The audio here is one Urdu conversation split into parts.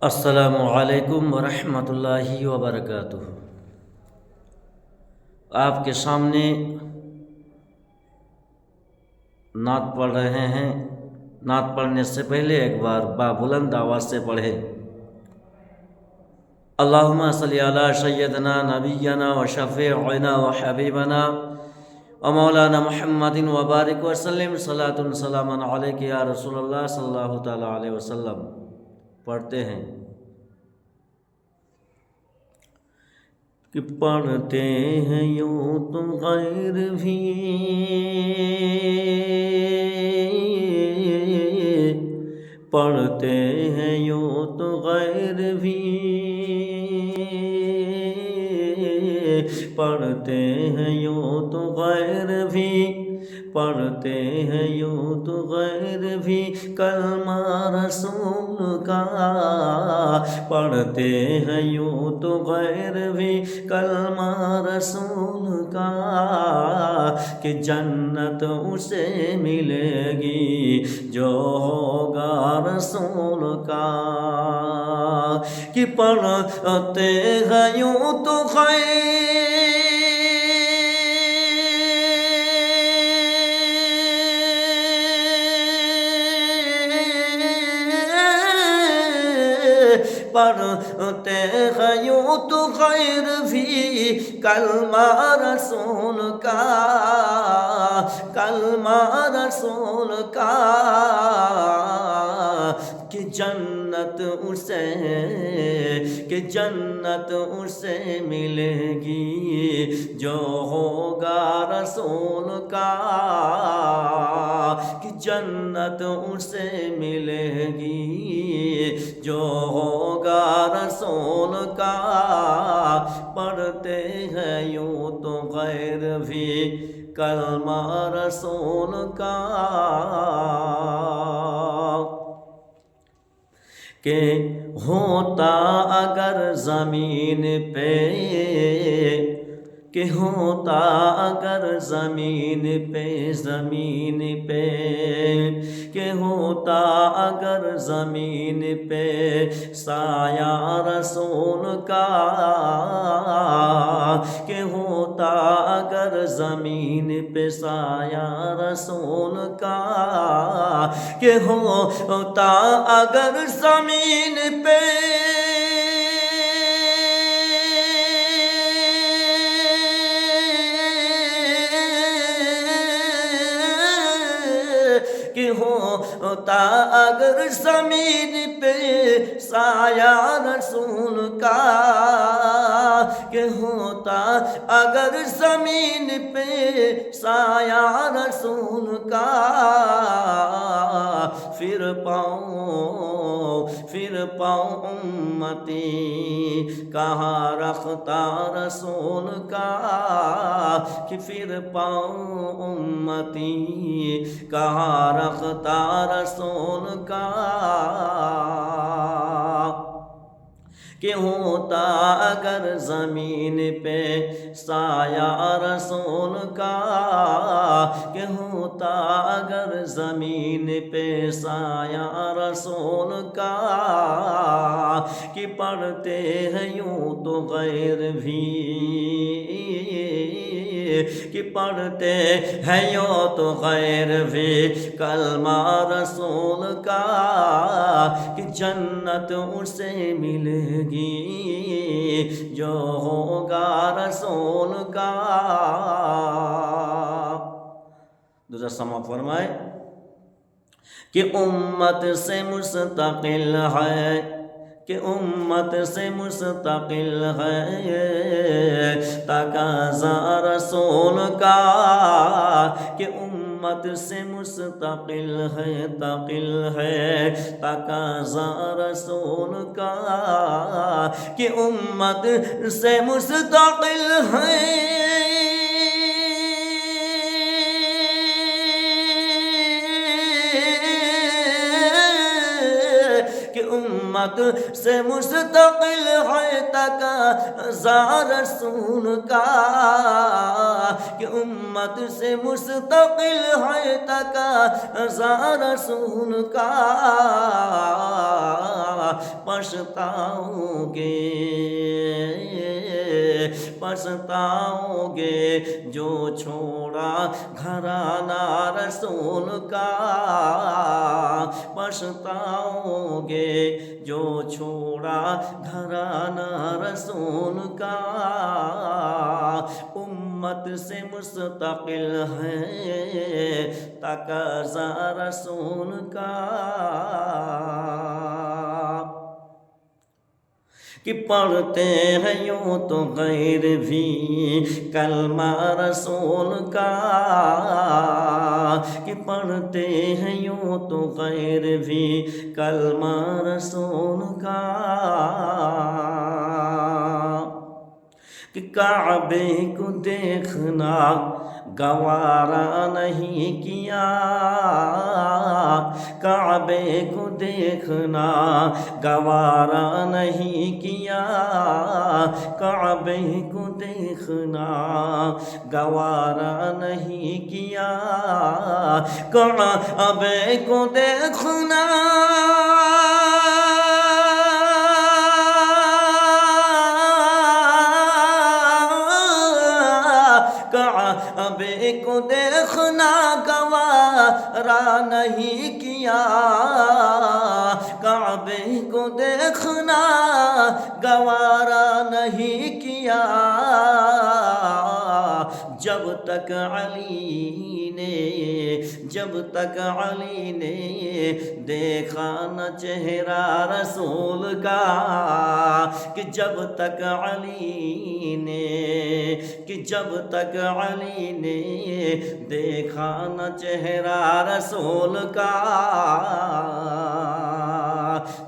السلام علیکم ورحمۃ اللہ وبرکاتہ۔ آپ کے سامنے نعت پڑھ رہے ہیں۔ نعت پڑھنے سے پہلے ایک بار بلند آواز سے پڑھے۔ اللہم صلی علی سیدنا نبینا و شفیعنا و حبیبنا و مولانا محمد وبارک وسلم صلاۃ سلاما علیک یا رسول اللہ صلی اللہ تعالیٰ علیہ وسلم۔ پڑھتے ہیں کہ پڑھتے ہیں یوں تم غیر بھی پڑھتے ہیں یوں تو غیر بھی پڑھتے ہیں یوں تو غیر بھی پڑھتے ہیں یوں تو غیر بھی کلمہ رسول کا پڑھتے ہیں یوں تو غیر بھی کلمہ رسول کا کہ جنت اسے ملے گی جو ہوگا رسول کا کہ پڑھتے ہیں یوں تو غیر پڑھتے ہیں یوں تو غیر بھی کلمہ رسول کا کلمہ رسول کا کہ جنت اسے ملے گی جو ہوگا رسول کا کہ جنت اسے ملے گی جو ہوگا رسول کا پڑھتے ہیں یوں تو غیر بھی کلمہ رسول کا کہ ہوتا اگر زمین پہ کہ ہوتا اگر زمین پہ کہ ہوتا اگر زمین پہ سایہ رسول کا کہ ہوتا اگر زمین پہ سایہ رسول کا کہ ہوتا اگر زمین پہ کہ ہوتا اگر زمین پہ سایہ رسول کا کہ ہوتا اگر زمین پہ سایہ رسول کا پھر پاؤں امتی کہاں رکھتا رسول کا کہ پھر پاؤں امتی کہاں رکھتا رسول کا کہ ہوتا اگر زمین پہ سایہ رسول کا کہ ہوتا اگر زمین پہ سایہ رسول کا کہ پڑھتے ہیں یوں تو غیر بھی کہ پڑھتے ہیں یوں تو غیر بھی کلمہ رسول کا کہ جنت اسے ملے گی جو ہوگا رسول کا۔ دوسرا سما فرمائے کہ امت سے مستقل ہے کہ امت سے مستقل ہے تقاضا رسول کا کہ امت سے مستقل ہے تقاضا رسول کا کہ امت سے مستقل ہے امت سے مستقل ہے تقاضا رسول کا کہ امت سے مستقل ہے تقاضا رسول کا پچھتاؤ گے جو چھوڑا گھرانہ رسول کا، پچھتاؤ گے جو چھوڑا گھرانہ رسول کا، امت سے مستقل ہے تقاضا رسول کا، کہ پڑھتے ہیں یوں تو غیر بھی کلمہ رسول کا، کہ پڑھتے ہیں یوں تو غیر بھی کلمہ رسول کا، کہ کعبے کو دیکھنا گوارا نہیں کیا، کعبے کو دیکھنا گوارا نہیں کیا، کعبے کو دیکھنا گوارا نہیں کیا، کعبے کو دیکھنا کعبے کو دیکھنا گوارا نہیں کیا، کعبے کو دیکھنا گوارا نہیں کیا، جب تک علی نے دیکھا نہ چہرہ رسول کا، کہ جب تک علی نے دیکھا نہ چہرہ رسول کا،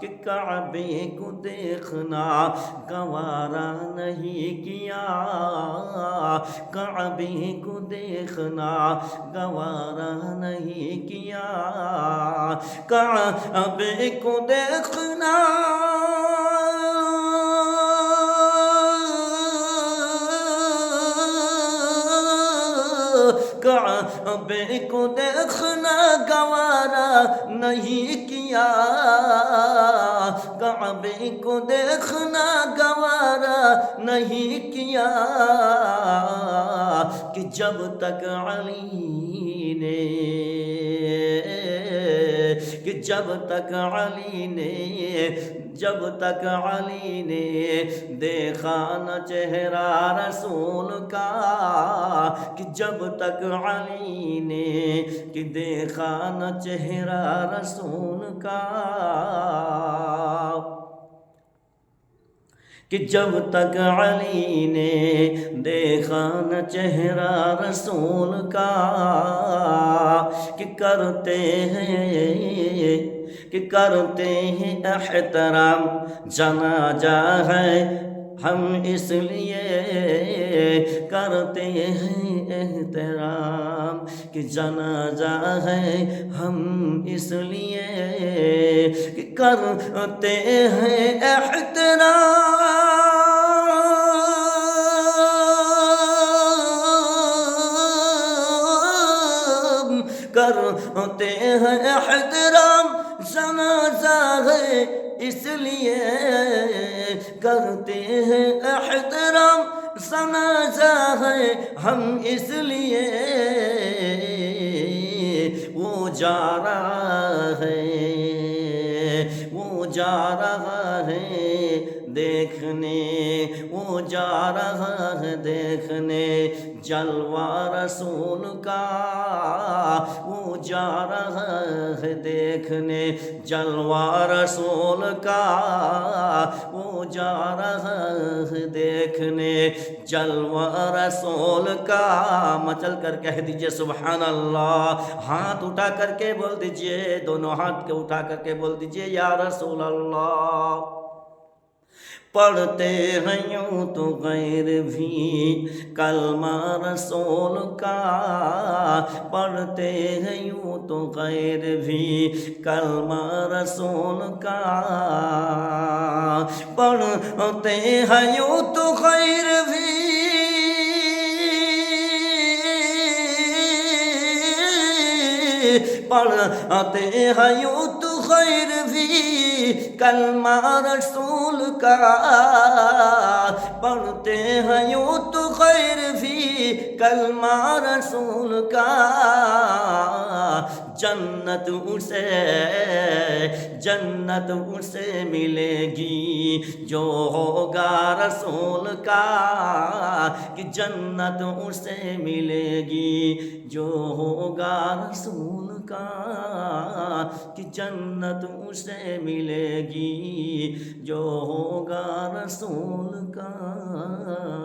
کہ کعبے کو دیکھنا گوارا نہیں کیا، کعبے کو دیکھنا گوارا نہیں کیا، کعبے کو دیکھنا کعبے کو دیکھنا گوارا نہیں کیا، کعبے کو دیکھنا گوارا نہیں کیا، کہ جب تک علی نے دیکھا نہ چہرہ رسول کا، کہ جب تک علی نے دیکھا نہ چہرہ رسول کا، کہ جب تک علی نے دیکھا نہ چہرہ رسول کا، کہ کرتے ہیں احترام جنازہ ہے ہم اس لیے، کرتے ہیں احترام کہ جنازہ ہے ہم اس لیے، کہ کرتے ہیں احترام کرتے ہیں احترام جنازہ ہے اس لیے، کرتے ہیں احترام جنازہ ہے ہم اس لیے، وہ جا رہا ہے دیکھنے، وہ جا رہا ہے دیکھنے جلوہ رسول کا، وہ جا رہا ہے دیکھنے جلوہ رسول کا، وہ جا رہا ہے دیکھنے جلوہ رسول کا۔ مچل کر کہہ دیجئے سبحان اللہ، ہاتھ اٹھا کر کے بول دیجئے، دونوں ہاتھ کے اٹھا کر کے بول دیجئے یا رسول اللہ۔ پڑھتے ہیں یوں تو غیر بھی کلمہ رسول کا، پڑھتے ہیں یوں تو غیر بھی کلمہ رسول کا، پڑھتے ہیں یوں تو غیر بھی پڑھتے ہیں یوں تو غیر بھی کلمہ رسول کا، پڑھتے ہیں یوں تو خیر فی کلمہ رسول کا، جنت اسے ملے گی جو ہوگا رسول کا، کہ جنت اسے ملے گی جو ہوگا رسول کا، کہ جنت اسے ملے گی جو ہوگا رسول کا۔